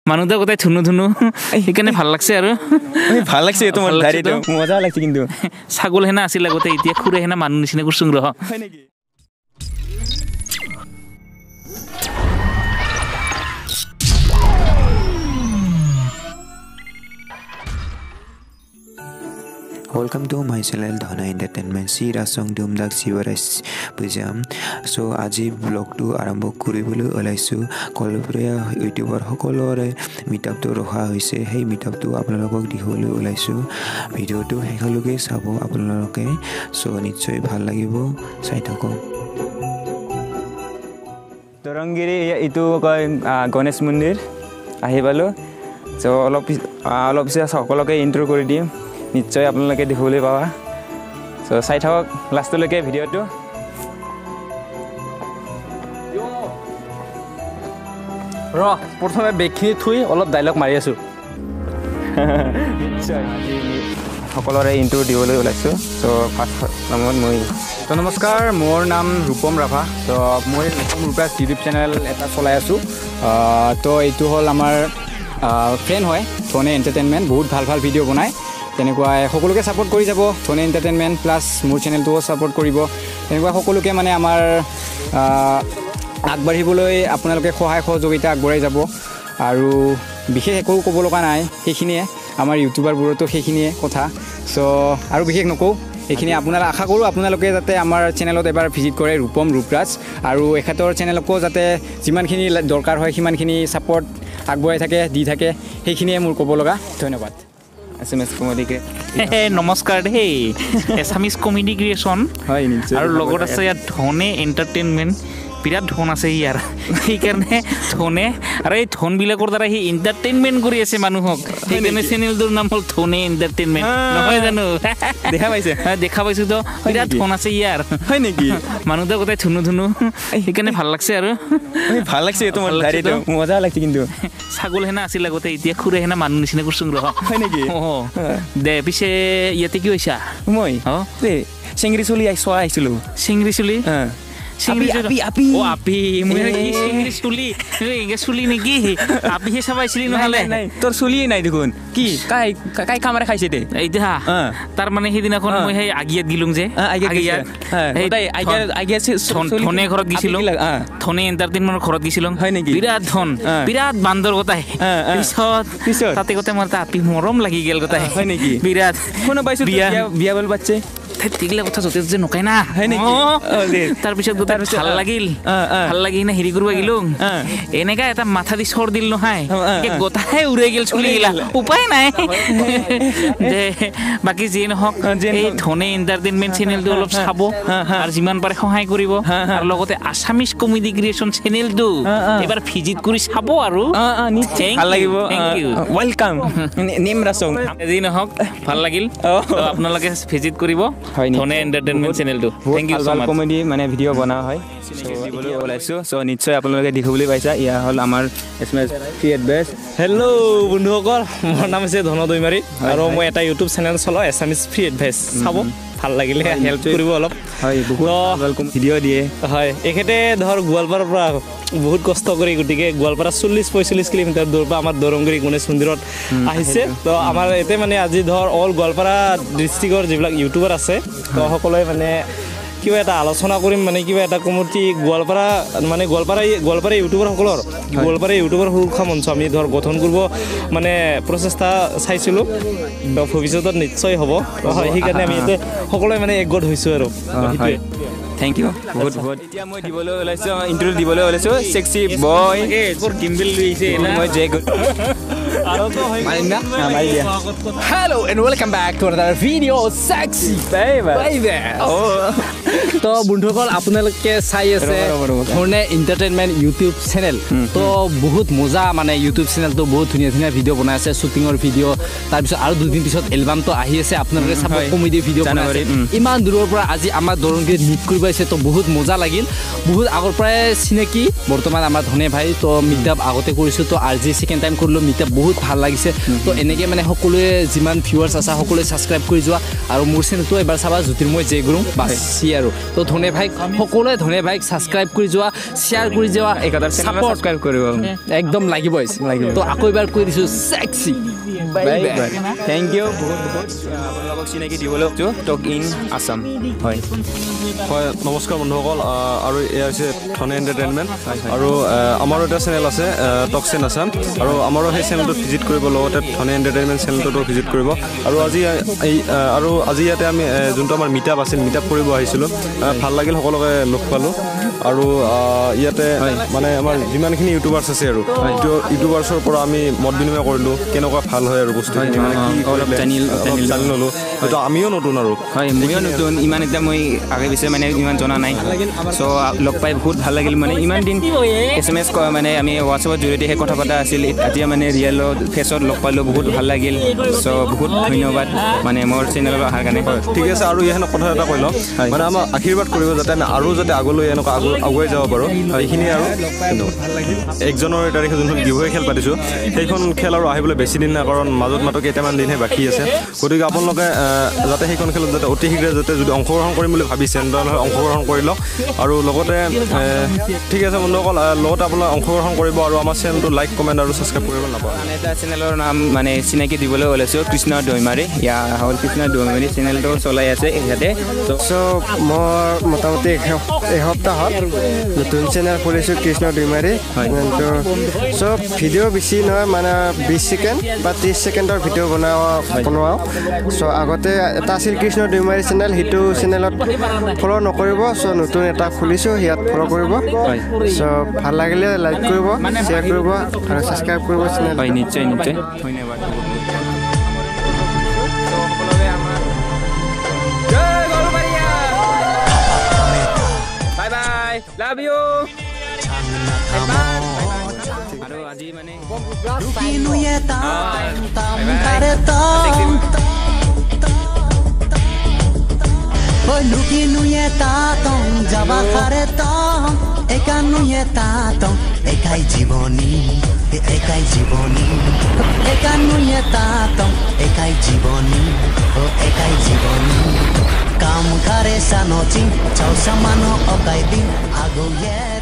মানুহ গোটাই ধুনু ধুনু সেইকাৰণে ভাল লাগছে আৰু ভাল লাগছে তোমাৰ দাড়িটো মজা লাগছে কিন্তু ছাগল হেনা আছিল আগতে এতিয়া খুৰে হেনা মানুহ নিচিনা কৰছুং ৰহ হয় নেকি Welcome to my channel Dhane Entertainment. NEMRASONG dumdak siwarais pujam. So aji vlog tu arambho kuribolu olaisu. Goalpara YouTuber hokolore meetup tu roha hoise. Hey meetup tu apnalokok diholu olaisu. Video tu hekaloge sabo apnaloke. So nichoi bhal lagibo sai thako. Darrangiri itu koi Ganesh mandir ahi palu. So অলপ সকলোকে intro কৰি দিম নিশ্চয় আপোনালোকে দেখিবলৈ পাবা so চাই থাকক লাষ্টলৈকে ভিডিঅ'টো প্ৰথমে বেগখিনি থুই অলপ ডাইলগ মাৰি আছো নিশ্চয় সকলোৰে ইন্ট্ৰো দিবলৈ ওলাইছো সো ফাৰ্স্ট নামত মই তো নমস্কাৰ মোৰ নাম ৰূপম ৰাভা তো মই ৰূপৰাজ ইউটিউব চেনেল এটা চলাই আছো তো এইটো হ'ল আমাৰ ফ্ৰেণ্ড হয় ধনে এণ্টাৰটেইনমেণ্ট বহুত ভাল ভাল ভিডিঅ' বনায় তেনেকুৱা সকলোকে সাপোৰ্ট কৰি যাব ধনে এণ্টাৰটেইনমেণ্ট প্লাছ মোৰ চেনেলটোও সাপোৰ্ট কৰিব তেনেকুৱা সকলোকে মানে আমাৰ আগবাঢ়িবলৈ আপোনালোকে সহায় সহযোগিতা আগবঢ়াই যাব আৰু বিশেষ একো ক'ব লগা নাই সেইখিনিয়ে আমাৰ ইউটিউবাৰবোৰতো সেইখিনিয়ে কথা সো আৰু বিশেষ নকওঁ এইখিনি আপোনাৰ আশা কৰোঁ আপোনালোকে যাতে আমাৰ চেনেলত এবাৰ ভিজিট কৰে ৰূপৰাজ আৰু এখেতৰ চেনেলকো যাতে যিমানখিনি দৰকাৰ হয় সিমানখিনি সাপোৰ্ট আগবঢ়াই থাকে দি থাকে সেইখিনিয়ে মোৰ ক'ব লগা ধন্যবাদ Assamese comedy নমস্কাৰ দেই এছামিজ কমেডি ক্ৰিয়েশ্যন হয় নিশ্চয় আৰু লগত আছে ইয়াত ধনে এণ্টাৰটেইনমেণ্ট বিৰাট ধন আছে ইয়াৰ সেইকাৰণে ধনে আৰু এই ধনবিলাকৰ দ্বাৰা সি এণ্টাৰটেইনমেণ্ট কৰি আছে মানুহক সেইকাৰণে চেনেলটোৰ নাম হ'ল ধনে এণ্টাৰটেইনমেণ্ট নহয় জানো দেখা পাইছোঁ তো বিৰাট ধন আছে ইয়াৰ হয় নেকি মানুহ গোটাই ধুনু ধুনু সেইকাৰণে ভাল লাগছে আৰু ভাল লাগছে তোমাৰ দাড়িটো মজা লাগছে কিন্তু ছাগল হেনা আছিল আগতে এতিয়া খুৰে হেনা মানুহ নিচিনা কৰছুং ৰহ হয় নেকি দে পিছে ইয়াতে কি হৈছা মই চেংৰি চলি আহিছিলোঁ চিংৰি চুলি চুলি নেকি আপিহে চাবাইছিলি নহলে তোৰ চুলিয়ে নাই দেখোন কি কাই কামাৰে খাইছে দে এতিয়া তাৰ মানে সেইদিনাখন মই সেই আগিয়াত গিলুং যে ধনে ঘৰত গেছিলো ধনে এণ্টাৰটেইনমেণ্টৰ ঘৰত গেছিলো বিৰাট ধন বিৰাট বান্দৰ গোটাই পিছত তাতে গোটাই মোৰ আপি মৰম লাগি গেল গোটাই হয় নেকি বিৰাট শুনা পাইছো বিয়া বল বাচ্চে ঠিকলা কথা য'তে য'তে নকাই না তাৰপিছত গোটাই ভাল লাগি না হেৰি কৰিব গিলো এনেকা এটা মাথা দি চৰ দিল নহয় গোটাই উৰাই গেল চুলি গিলা উপায় নাই যে বাকী যিয়ে নহওক এই ধনে এণ্টাৰটেইনমেণ্ট চেনেলটো অলপ চাব আৰু যিমান পাৰে সহায় কৰিব আৰু লগতে আছামিজ কমেডি ক্ৰিয়েশ্যন চেনেলটো এবাৰ ভিজিট কৰি চাব আৰু ভাল লাগিব ৱেলকাম নেমৰাসং যি নহওক ভাল লাগিল আপোনালোকে ভিজিট কৰিব ধনে এণ্টাৰটেইনমেণ্ট চেনেলটো থেংক ইউ সো মাচ কমেডি মানে ভিডিঅ' বনোৱা হয় দিবলৈ ওলাইছোঁ চ' নিশ্চয় আপোনালোকে দেখিবলৈ পাইছা এয়া হ'ল আমাৰ এছএমএছ ফ্ৰী এডভাইচ হেল্ল' বন্ধুসকল মোৰ নাম হৈছে ধন দৈমাৰী আৰু মই এটা ইউটিউব চেনেল চলাওঁ এছামিজ ফ্ৰী এডভাইচ চাব ভাল লাগিলে হেল্প কৰিব অলপ হয় বহুত ৱেলকাম ভিডিঅ' দিয়ে হয় এখেতে ধৰ গোৱালপাৰাৰ পৰা বহুত কষ্ট কৰি গতিকে গোৱালপাৰা 40-45 কিলোমিটাৰ দূৰৰ পৰা আমাৰ দৰংগিৰি গণেশ মন্দিৰত আহিছে তো আমাৰ এতে মানে আজি ধৰ অল গোৱালপাৰা ডিষ্ট্ৰিক্টৰ যিবিলাক ইউটিউবাৰ আছে তো সকলোৱে মানে কিবা এটা আলোচনা কৰিম মানে কিবা এটা কমিটি গোৱালপাৰা ইউটিউবাৰসকলৰ গোৱালপাৰা ইউটিউবাৰ সুৰক্ষা মঞ্চ আমি ধৰ গঠন কৰিব মানে প্ৰচেষ্টা চাইছিলোঁ তো ভৱিষ্যতত নিশ্চয় হ'ব হয় সেইকাৰণে আমি ইয়াতে সকলোৱে মানে একগোট হৈছোঁ আৰু থেংক ইউ বহুত বহুত এতিয়া মই দিবলৈ ওলাইছোঁ ইণ্টাৰভিউ দিবলৈ ওলাইছোঁ সেক্সি বয় কিম্বেল লৈছে মই J Hello and welcome back to another video sexy baby তো বন্ধুসকল আপোনালোকে চাই আছে ধনে এণ্টাৰটেইনমেণ্ট ইউটিউব চেনেল তো বহুত মজা মানে ইউটিউব চেনেলটো বহুত ধুনীয়া ধুনীয়া ভিডিঅ' বনাই আছে শ্বুটিঙৰ ভিডিঅ' তাৰপিছত আৰু দুদিন পিছত এলবামটো আহি আছে আপোনালোকে চাব কমেডি ভিডিঅ' বনাই আছে ইমান দূৰৰ পৰা আজি আমাৰ দৰংগিৰিত মিট কৰিব আহিছে তো বহুত মজা লাগিল বহুত আগৰ পৰাই চিনাকি বৰ্তমান আমাৰ ধনে ভাই তো মিটআপ আগতে কৰিছোঁ তো আজি ছেকেণ্ড টাইম কৰিলোঁ মিটআপ বহুত ভাল লাগিছে তো এনেকৈ মানে সকলোৱে যিমান ভিউৱাৰ্ছ আছে সকলোৱে ছাবস্ক্ৰাইব কৰি যোৱা আৰু মোৰ চেনেলটো এবাৰ চাবা জ্যোতিৰ্ময় জে গুৰুং বাছি আৰু তো ধনে ভাইক সকলোৱে ধনে ভাইক ছাবস্ক্ৰাইব কৰি যোৱা শ্বেয়াৰ কৰি যোৱা ছাবস্ক্ৰাইব কৰিব একদম লাগিবই তো আকৌ এবাৰ কৈ দিছোঁ সেক্সি থেংক ইউ বহুত বহুত আপোনালোকক চিনাকি দিবলৈ টক ইন আছাম হয় হয় নমস্কাৰ বন্ধুসকল আৰু এয়া হৈছে ধনে এণ্টাৰটেইনমেণ্ট আৰু আমাৰো এটা চেনেল আছে টকচেন আছাম আৰু আমাৰো সেই চেনেলটো ভিজিট কৰিব লগতে ধনে এণ্টাৰটেইনমেণ্ট চেনেলটো ভিজিট কৰিব আৰু আজি ইয়াতে আমি যোনটো আমাৰ মিটআপ আছিল মিটআপ কৰিব আহিছিলোঁ ভাল লাগিল সকলোকে লগ পালোঁ আৰু ইয়াতে মানে আমাৰ যিমানখিনি ইউটিউবাৰ্ছ আছে আৰু ইউটিউবাৰ্ছৰ পৰা আমি মত বিনিময় কৰিলোঁ কেনেকুৱা ভাল হয় আৰু বস্তুখিনি মানে কি অলপ জানি ল'লোঁ হয়তো আমিও নতুন আৰু হয় ময়ো নতুন ইমান এতিয়া মই আগে পিছে মানে ইমান জনা নাই চ' লগ পাই বহুত ভাল লাগিল মানে ইমান দিন SMS মানে আমি হোৱাটছএপৰ জৰিয়তেহে কথা পতা আছিল এতিয়া মানে ৰিয়েলত ফেচত লগ পালোঁ বহুত ভাল লাগিল চ' বহুত ধন্যবাদ মানে মোৰ চেনেলত অহাৰ কাৰণে ঠিক আছে আৰু ইয়াত কথা এটা কৈ লওঁ মানে আমাৰ আশীৰ্বাদ কৰিব যাতে আমি আৰু যাতে আগলৈ এনেকুৱা আগুৱাই যাব পাৰোঁ এইখিনি আৰু জানুৱাৰী তাৰিখে যোনখন গিভৱে খেল পাতিছোঁ সেইখন খেল আৰু আহিবলৈ বেছি দিন নাই কাৰণ মাজত মাত্ৰ কেইটামান দিনহে বাকী আছে গতিকে আপোনালোকে যাতে সেইখন খেলত যাতে অতি শীঘ্ৰে যাতে যদি অংশগ্ৰহণ কৰিম বুলি ভাবিছে তেনেহ'লে অংশগ্ৰহণ কৰি লওক আৰু লগতে ঠিক আছে বন্ধুসকল লগতে আপোনালোকে অংশগ্ৰহণ কৰিব আৰু আমাৰ চেনেলটো লাইক কমেণ্ট আৰু ছাবস্ক্ৰাইব কৰিব নাপাহৰিব এটা চেনেলৰ নাম মানে চিনাকি দিবলৈ ওলাইছোঁ কৃষ্ণ দৈমাৰী ইয়া হ'ল কৃষ্ণ দৈমাৰী চেনেলটো চলাই আছে ইয়াতে চ' মই মোটামুটি এসপ্তাহত নতুন চেনেল খুলিছোঁ কৃষ্ণ দৈমাৰী চ' ভিডিঅ' বেছি নহয় মানে 20 ছেকেণ্ড বা 30 ছেকেণ্ডৰ ভিডিঅ' বনাওঁ চ' আগতে এটা আছিল কৃষ্ণ দৈমাৰী চেনেল সেইটো চেনেলত ফ'ল' নকৰিব চ' নতুন এটা খুলিছোঁ ইয়াত ফ'ল' কৰিব চ' ভাল লাগিলে লাইক কৰিব শ্বেয়াৰ কৰিব আৰু ছাবস্ক্ৰাইব কৰিব চেনেল হয় নিশ্চয় নিশ্চয় ধন্যবাদ বাই বাই লাভ ইউ আৰু আজি মানে Lukinuye tatong jaba khare tong ekanuye tatong ekai jiboni ekanuye tatong ekai jiboni kam khare sanochi chau samano okai din ago ye